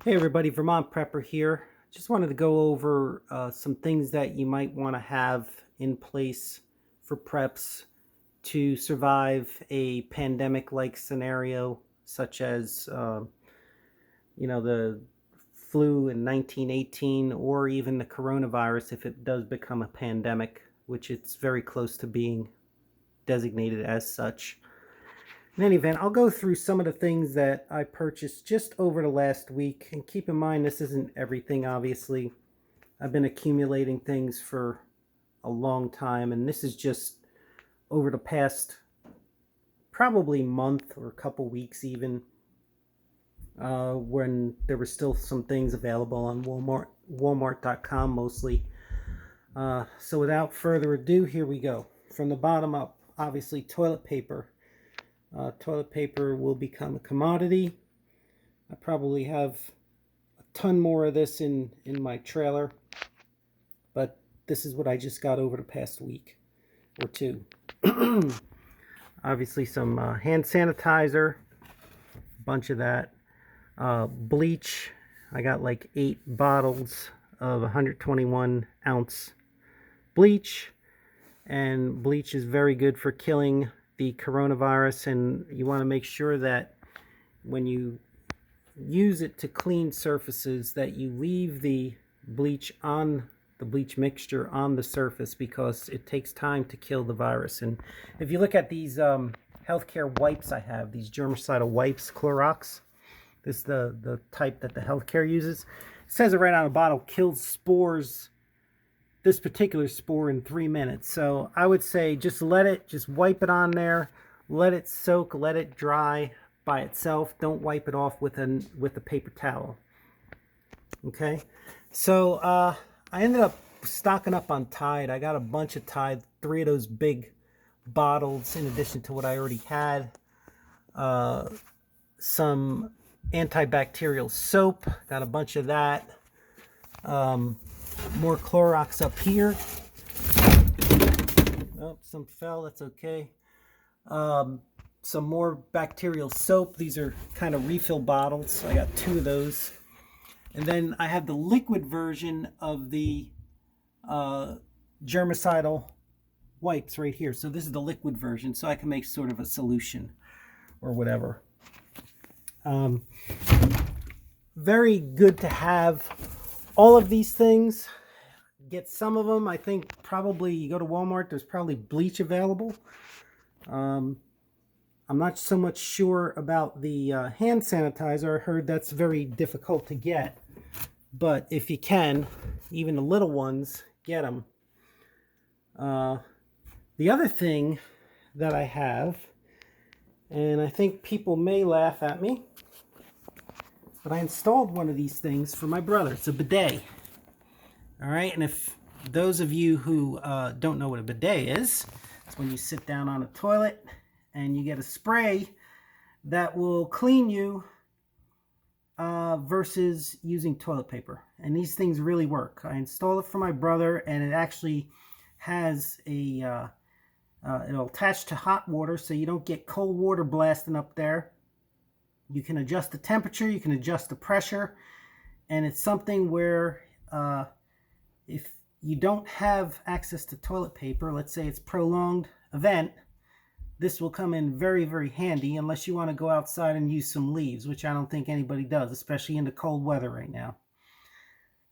Hey everybody, Vermont Prepper here. Just wanted to go over some things that you might want to have in place for preps to survive a pandemic-like scenario, such as the flu in 1918, or even the coronavirus if it does become a pandemic, which it's very close to being designated as such. In any event, I'll go through some of the things that I purchased just over the last week. And keep in mind, this isn't everything, obviously. I've been accumulating things for a long time, and this is just over the past probably month or a couple weeks even, when there were still some things available on Walmart.com mostly. So without further ado, here we go. From the bottom up, obviously toilet paper. Toilet paper will become a commodity. I probably have a ton more of this in my trailer, but this is what I just got over the past week or two. Obviously some hand sanitizer, a bunch of that. Bleach, I got like 8 bottles of 121 ounce bleach, and bleach is very good for killing the coronavirus, and you want to make sure that when you use it to clean surfaces that you leave the bleach mixture on the surface, because it takes time to kill the virus. And if you look at these healthcare wipes I have, these germicidal wipes, Clorox, this is the type that the healthcare uses. It says it right on the bottle, kills spores, this particular spore, in 3 minutes. So I would say just wipe it on there, let it soak, let it dry by itself. Don't wipe it off with a paper towel. Okay, so I ended up stocking up on Tide. I got a bunch of Tide, 3 of those big bottles in addition to what I already had. Some antibacterial soap, got a bunch of that. More Clorox up here. Oh, some fell, that's okay. Some more bacterial soap. These are kind of refill bottles, so I got 2 of those. And then I have the liquid version of the germicidal wipes right here. So this is the liquid version, so I can make sort of a solution or whatever. Very good to have all of these things. Get some of them. I think probably you go to Walmart, there's probably bleach available. I'm not so much sure about the hand sanitizer. I heard that's very difficult to get, but if you can, even the little ones, get them. The other thing that I have, and I think people may laugh at me, but I installed one of these things for my brother. It's a bidet. All right, and if those of you who don't know what a bidet is, it's when you sit down on a toilet and you get a spray that will clean you versus using toilet paper. And these things really work. I installed it for my brother, and it actually has it'll attach to hot water, so you don't get cold water blasting up there. You can adjust the temperature, you can adjust the pressure, and it's something where if you don't have access to toilet paper, let's say it's a prolonged event, this will come in very, very handy, unless you want to go outside and use some leaves, which I don't think anybody does, especially in the cold weather right now.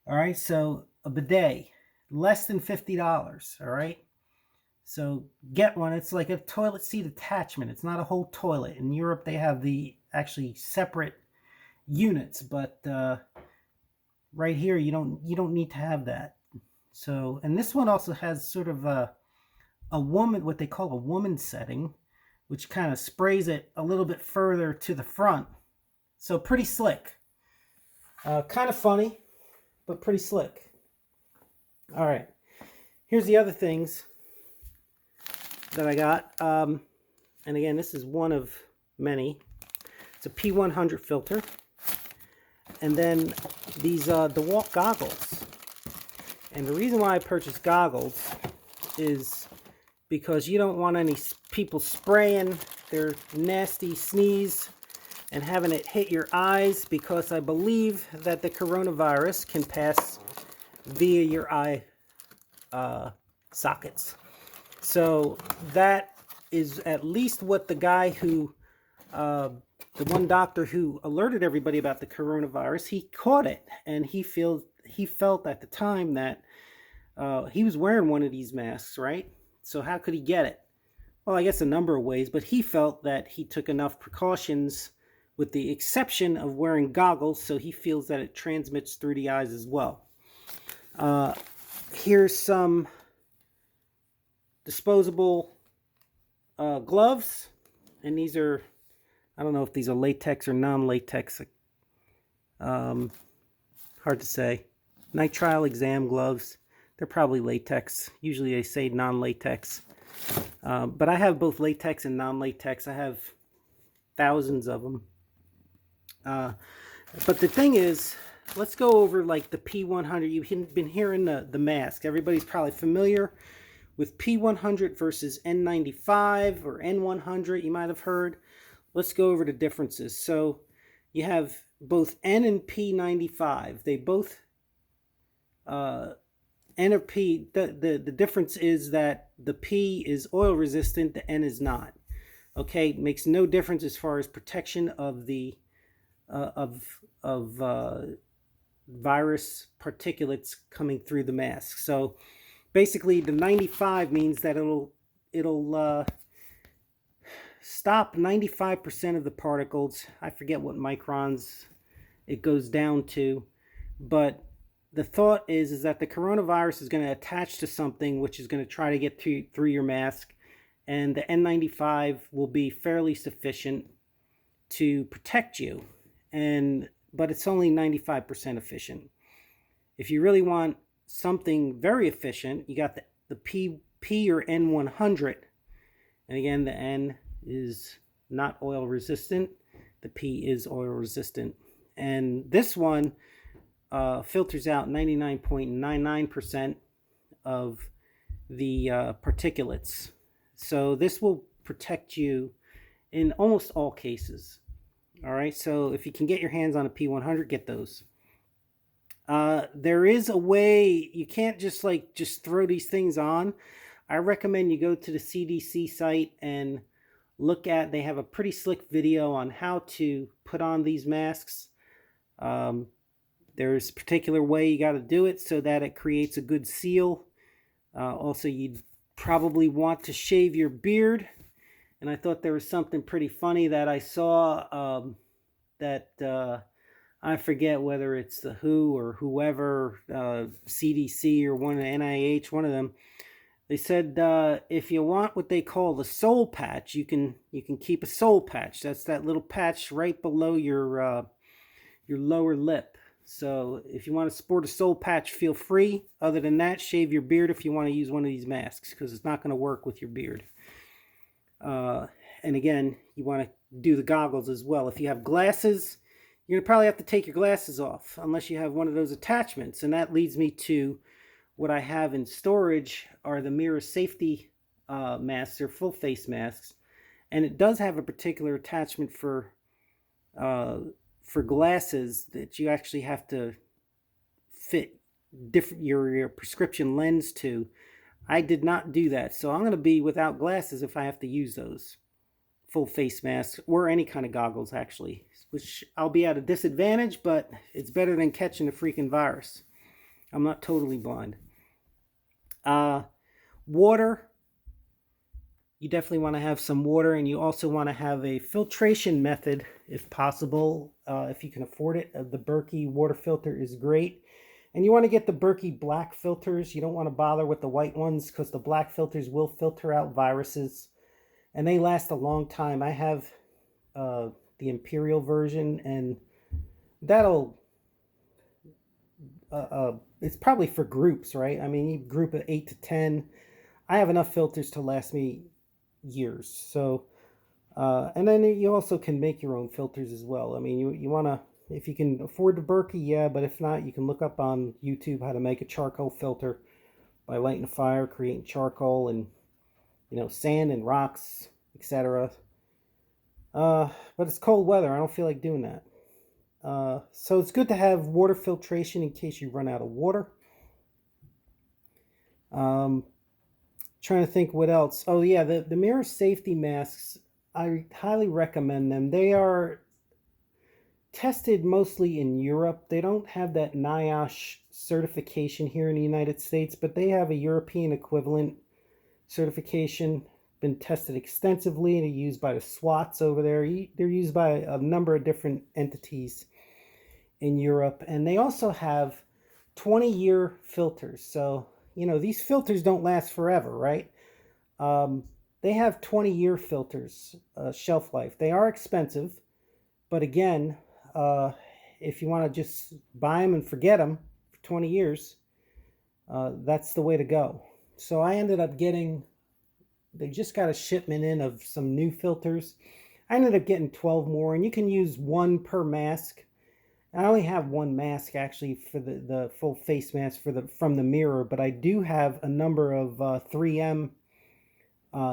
All right, so a bidet, less than $50, all right? So get one. It's like a toilet seat attachment. It's not a whole toilet. In Europe, they have the actually separate units, but right here you don't need to have that. So, and this one also has sort of a woman, what they call a woman setting, which kind of sprays it a little bit further to the front. So pretty slick. Kind of funny, but pretty slick. All right, here's the other things that I got. And again, this is one of many. It's a P100 filter. And then these DeWalt goggles. And the reason why I purchased goggles is because you don't want any people spraying their nasty sneeze and having it hit your eyes, because I believe that the coronavirus can pass via your eye sockets. So that is at least what the guy who, the one doctor who alerted everybody about the coronavirus, he caught it, and he felt at the time that he was wearing one of these masks, right? So how could he get it? Well, I guess a number of ways, but he felt that he took enough precautions, with the exception of wearing goggles, so he feels that it transmits through the eyes as well. Here's some disposable gloves, and these are, I don't know if these are latex or non-latex, hard to say. Nitrile exam gloves. They're probably latex. Usually they say non-latex. But I have both latex and non-latex. I have thousands of them. But the thing is, let's go over like the P100. You've been hearing the mask. Everybody's probably familiar with P100 versus N95 or N100, you might have heard. Let's go over the differences. So you have both N and P95. They both, N or P, the difference is that the P is oil resistant, the N is not. Okay, it makes no difference as far as protection of the virus particulates coming through the mask. So basically the 95 means that it'll stop 95% of the particles. I forget what microns it goes down to, but the thought is that the coronavirus is going to attach to something which is going to try to get through your mask, and the N95 will be fairly sufficient to protect you, but it's only 95% efficient. If you really want something very efficient, you got the P or N100, and again, the N is not oil resistant, the P is oil resistant, and this one filters out 99.99% of the particulates. So this will protect you in almost all cases. All right, so if you can get your hands on a P100, get those. There is a way, you can't just throw these things on. I recommend you go to the CDC site and look at, they have a pretty slick video on how to put on these masks. There's a particular way you got to do it so that it creates a good seal. Also, you'd probably want to shave your beard. And I thought there was something pretty funny that I saw, I forget whether it's the WHO or whoever, CDC or one of the NIH, one of them. They said if you want what they call the soul patch, you can keep a soul patch. That's that little patch right below your lower lip. So if you want to sport a soul patch, feel free. Other than that, shave your beard if you want to use one of these masks, because it's not going to work with your beard. And again, you want to do the goggles as well. If you have glasses, you're going to probably have to take your glasses off unless you have one of those attachments. And that leads me to what I have in storage are the Mirror Safety masks. They're full face masks. And it does have a particular attachment for glasses that you actually have to fit your prescription lens to. I did not do that, so I'm going to be without glasses if I have to use those full face masks or any kind of goggles, actually, which I'll be at a disadvantage, but it's better than catching a freaking virus. I'm not totally blind. Water. You definitely want to have some water, and you also want to have a filtration method if possible, if you can afford it. The Berkey water filter is great. And you want to get the Berkey black filters. You don't want to bother with the white ones, because the black filters will filter out viruses. And they last a long time. I have the Imperial version, and that'll... it's probably for groups, right? I mean, you group of 8 to 10. I have enough filters to last me years. So and then you also can make your own filters as well. I mean, you want to, if you can afford the Berkey, yeah, but if not, you can look up on YouTube how to make a charcoal filter by lighting a fire, creating charcoal and sand and rocks, etc. But it's cold weather. I don't feel like doing that. So it's good to have water filtration in case you run out of water. Um, Trying to think what else. Oh yeah, the mirror safety masks. I highly recommend them. They are tested mostly in Europe. They don't have that NIOSH certification here in the United States, but they have a European equivalent certification. Been tested extensively and are used by the SWATs over there. They're used by a number of different entities in Europe, and they also have 20-year filters. So, you know, these filters don't last forever, right? Um, they have 20-year filters, shelf life. They are expensive, but again, uh, if you want to just buy them and forget them for 20 years, that's the way to go. So I ended up getting, they just got a shipment in of some new filters. I ended up getting 12 more, and you can use one per mask. I only have one mask actually for the full face mask from the mirror, but I do have a number of 3M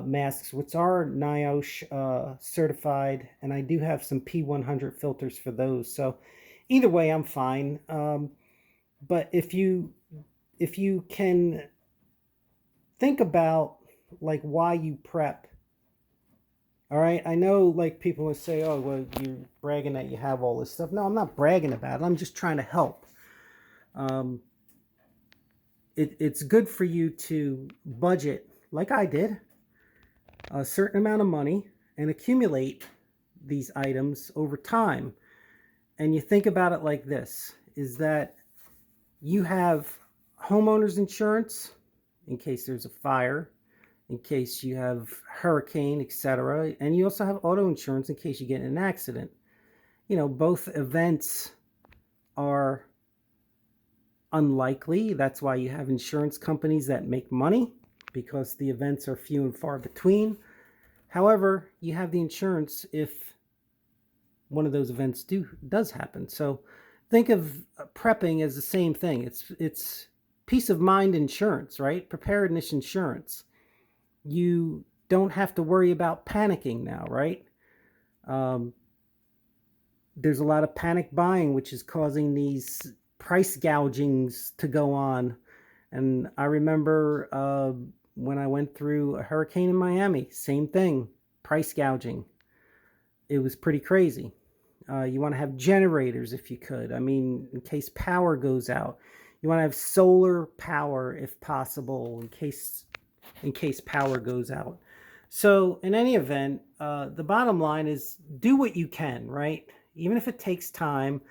masks, which are NIOSH certified, and I do have some P100 filters for those. So either way, I'm fine. But if you can think about like why you prep. All right, I know like people will say, oh, well, you're bragging that you have all this stuff. No, I'm not bragging about it. I'm just trying to help. Um, it's good for you to budget, like I did, a certain amount of money and accumulate these items over time. And you think about it like this, is that you have homeowners insurance in case there's a fire, in case you have hurricane, etc. And you also have auto insurance in case you get in an accident. You know, both events are unlikely. That's why you have insurance companies that make money, because the events are few and far between. However, you have the insurance if one of those events does happen. So think of prepping as the same thing. It's peace of mind insurance, right? Preparedness insurance. You don't have to worry about panicking now, right? There's a lot of panic buying, which is causing these price gougings to go on. And I remember when I went through a hurricane in Miami, same thing, price gouging. It was pretty crazy. You want to have generators if you could. I mean, in case power goes out. You want to have solar power if possible in case power goes out. So in any event, the bottom line is do what you can, right? Even if it takes time.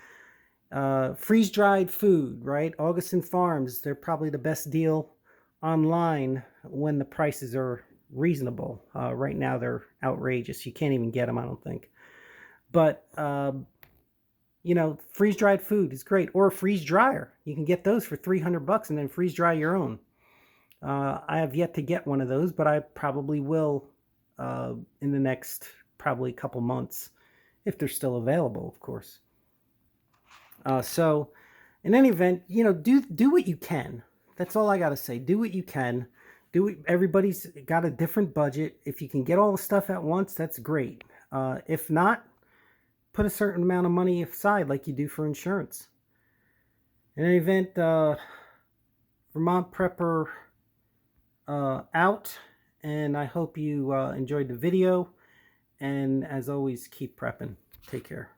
Freeze-dried food, right? Augustin Farms, they're probably the best deal online when the prices are reasonable. Right now they're outrageous. You can't even get them, I don't think. But, you know, freeze-dried food is great. Or a freeze dryer. You can get those for $300 and then freeze dry your own. I have yet to get one of those, but I probably will in the next probably couple months, if they're still available, of course. So in any event, you know, do what you can. That's all I got to say. Do what you can. Everybody's got a different budget. If you can get all the stuff at once, that's great. If not, put a certain amount of money aside like you do for insurance. In any event, Vermont Prepper out, and I hope you enjoyed the video. And as always, keep prepping. Take care.